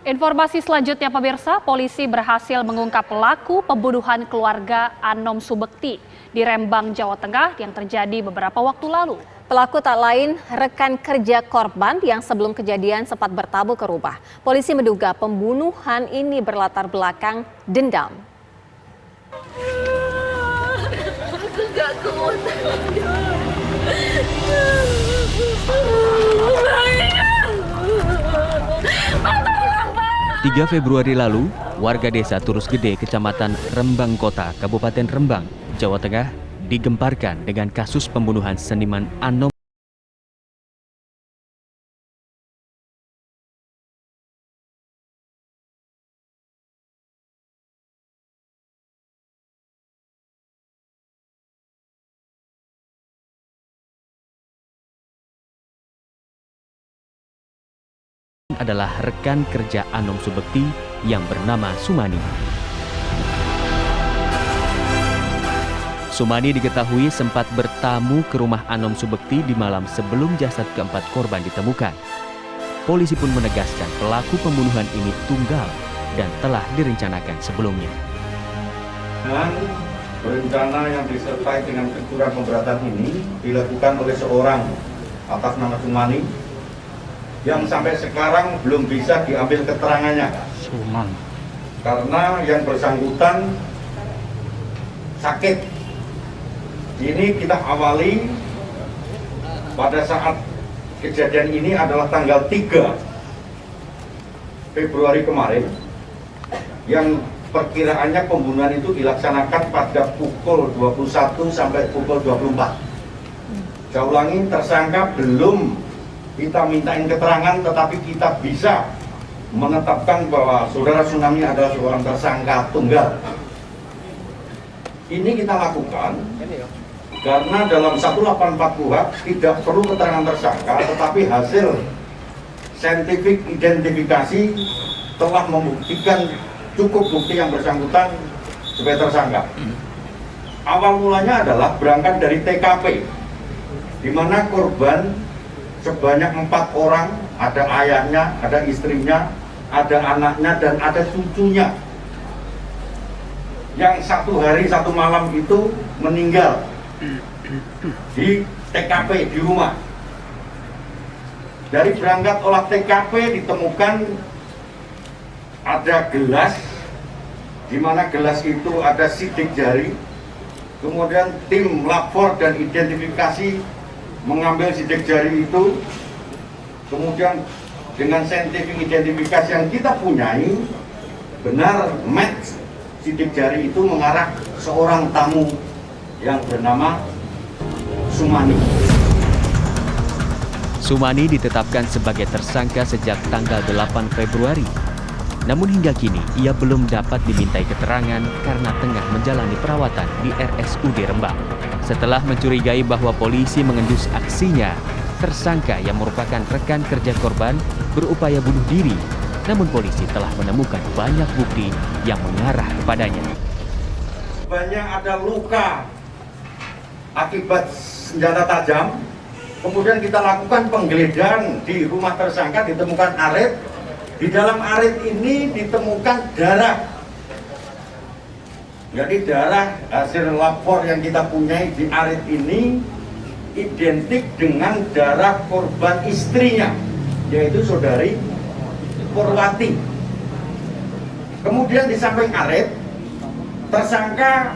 Informasi selanjutnya pemirsa, polisi berhasil mengungkap pelaku pembunuhan keluarga Anom Subekti di Rembang, Jawa Tengah yang terjadi beberapa waktu lalu. Pelaku tak lain rekan kerja korban yang sebelum kejadian sempat bertabuh ke rumah. Polisi menduga pembunuhan ini berlatar belakang dendam. Aku gak kuat. 3 Februari lalu, warga desa Turus Gede, Kecamatan Rembang Kota, Kabupaten Rembang, Jawa Tengah, digemparkan dengan kasus pembunuhan seniman Anom adalah rekan kerja Anom Subekti yang bernama Sumani. Sumani diketahui sempat bertamu ke rumah Anom Subekti di malam sebelum jasad keempat korban ditemukan. Polisi pun menegaskan pelaku pembunuhan ini tunggal dan telah direncanakan sebelumnya. Dan berencana yang disertai dengan kejuran pemberatan ini dilakukan oleh seorang atas nama Sumani yang sampai sekarang belum bisa diambil keterangannya. Karena yang bersangkutan sakit. Ini kita awali pada saat kejadian ini adalah tanggal 3 Februari kemarin, yang perkiraannya pembunuhan itu dilaksanakan pada pukul 21 sampai pukul 24. Saya ulangi, tersangka belum kita mintain keterangan, tetapi kita bisa menetapkan bahwa saudara Sumani adalah seorang tersangka tunggal. Ini kita lakukan karena dalam 184 KUHP tidak perlu keterangan tersangka, tetapi hasil saintifik identifikasi telah membuktikan cukup bukti yang bersangkutan sebagai tersangka. Awal mulanya adalah berangkat dari TKP, di mana korban sebanyak 4 orang, ada ayahnya, ada istrinya, ada anaknya, dan ada cucunya, yang satu hari satu malam itu meninggal di TKP di rumah. Dari berangkat olah TKP ditemukan ada gelas, di mana gelas itu ada sidik jari. Kemudian tim lapor dan identifikasi mengambil sidik jari itu, kemudian dengan saintifik identifikasi yang kita punyai, benar match sidik jari itu mengarah seorang tamu yang bernama Sumani. Sumani ditetapkan sebagai tersangka sejak tanggal 8 Februari. Namun hingga kini ia belum dapat dimintai keterangan karena tengah menjalani perawatan di RSUD Rembang. Setelah mencurigai bahwa polisi mengendus aksinya, tersangka yang merupakan rekan kerja korban berupaya bunuh diri. Namun polisi telah menemukan banyak bukti yang mengarah kepadanya. Banyak ada luka akibat senjata tajam. Kemudian kita lakukan penggeledahan di rumah tersangka, ditemukan arit. Di dalam arit ini ditemukan darah. Jadi darah hasil lapor yang kita punyai di arit ini identik dengan darah korban istrinya, yaitu saudari Purwati. Kemudian di samping arit, tersangka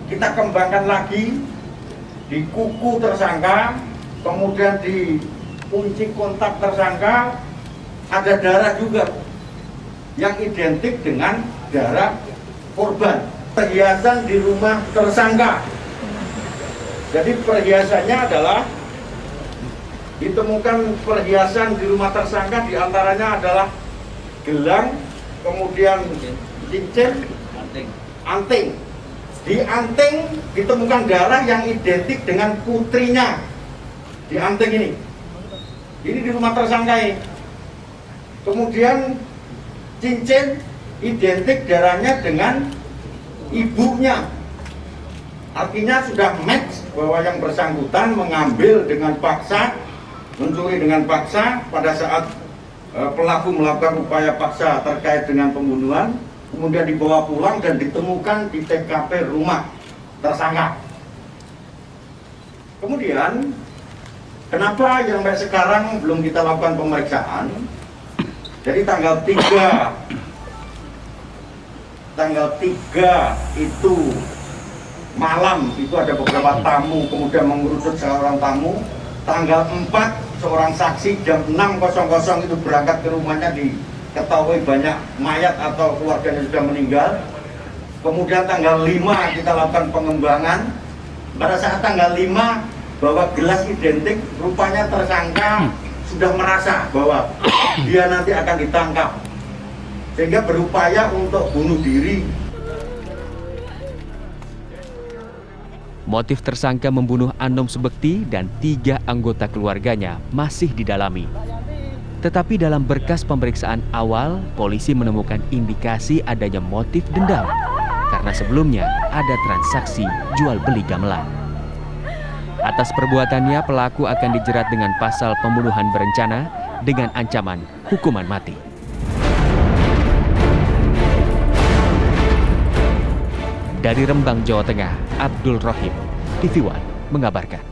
kita kembangkan lagi di kuku tersangka, kemudian di kunci kontak tersangka ada darah juga yang identik dengan darah korban. Perhiasan di rumah tersangka. Jadi perhiasannya adalah ditemukan perhiasan di rumah tersangka, diantaranya adalah gelang, kemudian cincin, anting. Di anting ditemukan darah yang identik dengan putrinya. Di anting ini di rumah tersangka ini. Kemudian cincin identik darahnya dengan ibunya. Artinya sudah match bahwa yang bersangkutan mengambil dengan paksa, mencuri dengan paksa pada saat pelaku melakukan upaya paksa terkait dengan pembunuhan, kemudian dibawa pulang dan ditemukan di TKP rumah tersangka. Kemudian, kenapa sampai sekarang belum kita lakukan pemeriksaan? Jadi tanggal 3 itu malam itu ada beberapa tamu, kemudian mengerucut seorang tamu. Tanggal 4 seorang saksi jam 6.00 itu berangkat ke rumahnya, diketahui banyak mayat atau keluarganya sudah meninggal. Kemudian tanggal 5 kita lakukan pengembangan. Pada saat tanggal 5 bahwa gelas identik, rupanya tersangka sudah merasa bahwa dia nanti akan ditangkap, sehingga berupaya untuk bunuh diri. Motif tersangka membunuh Anom Subekti dan 3 anggota keluarganya masih didalami. Tetapi dalam berkas pemeriksaan awal, polisi menemukan indikasi adanya motif dendam karena sebelumnya ada transaksi jual beli gamelan. Atas perbuatannya, pelaku akan dijerat dengan pasal pembunuhan berencana dengan ancaman hukuman mati. Dari Rembang, Jawa Tengah, Abdul Rohim, TV One mengabarkan.